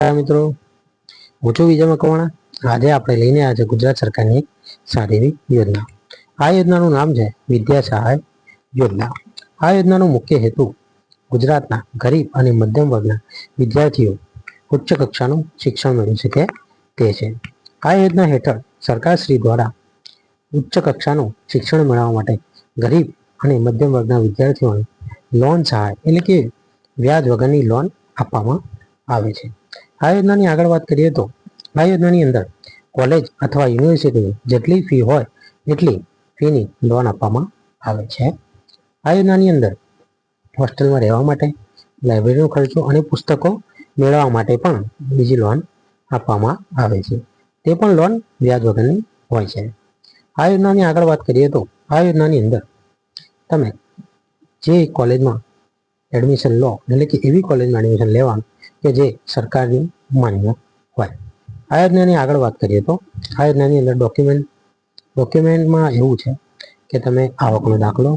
મિત્રો, હું છું વિજય મકવાણા. આજે આપણે લઈને આવ્યા છે ગુજરાત સરકારની એક સારી એવી યોજના. આ યોજનાનું નામ છે વિદ્યા સહાય યોજના. આ યોજનાનો મુખ્ય હેતુ ગુજરાતના ગરીબ અને મધ્યમ વર્ગના વિદ્યાર્થીઓ ઉચ્ચ કક્ષાનું શિક્ષણ મેળવી શકે તે છે. આ યોજના હેઠળ સરકાર શ્રી દ્વારા ઉચ્ચ કક્ષાનું શિક્ષણ મેળવવા માટે ગરીબ અને મધ્યમ વર્ગના વિદ્યાર્થીઓને લોન સહાય એટલે કે વ્યાજ વગરની લોન આપવામાં આવે છે. આ યોજનાની આગળ વાત કરીએ તો આ યોજનાની અંદર કોલેજ અથવા યુનિવર્સિટીની જેટલી ફી હોય એટલી ફીની લોન આપવામાં આવે છે. આ યોજનાની અંદર હોસ્ટેલમાં રહેવા માટે, લાઇબ્રેરીનો ખર્ચો અને પુસ્તકો મેળવવા માટે પણ બીજી લોન આપવામાં આવે છે. તે પણ લોન વ્યાજ વગરની હોય છે. આ યોજનાની આગળ વાત કરીએ તો આ યોજનાની અંદર તમે જે કોલેજમાં એડમિશન લો એટલે કે એવી કોલેજમાં એડમિશન લેવાનું કે જે સરકારની માન્ય હોય. આ યોજનાની આગળ વાત કરીએ તો આ યોજનાની અંદર ડોક્યુમેન્ટમાં એવું છે કે તમે આવકનો દાખલો,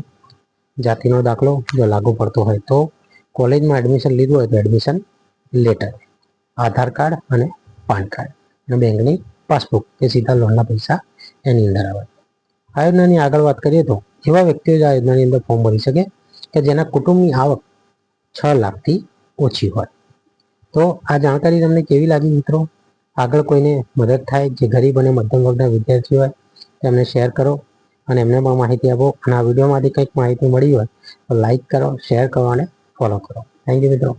જાતિનો દાખલો જો લાગુ પડતો હોય તો, કોલેજમાં એડમિશન લીધું હોય તો એડમિશન લેટર, આધાર કાર્ડ અને પાન કાર્ડ અને બેંકની પાસબુક કે સીધા લોનના પૈસા એની અંદર આવે. આ યોજનાની આગળ વાત કરીએ તો એવા વ્યક્તિઓ જ આ યોજનાની અંદર ફોર્મ ભરી શકે કે જેના કુટુંબની આવક 6 લાખથી ઓછી હોય. તો આ જાણકારી તમને કેવી લાગી મિત્રો? આગળ કોઈને મદદ થાય જે ગરીબ અને મધ્યમ વર્ગના વિદ્યાર્થીઓ હોય તેમને શેર કરો અને એમને પણ માહિતી આપો. અને આ વિડીયોમાંથી કંઈક માહિતી મળી હોય તો લાઈક કરો, શેર કરો અને ફોલો કરો. થેન્ક યુ મિત્રો.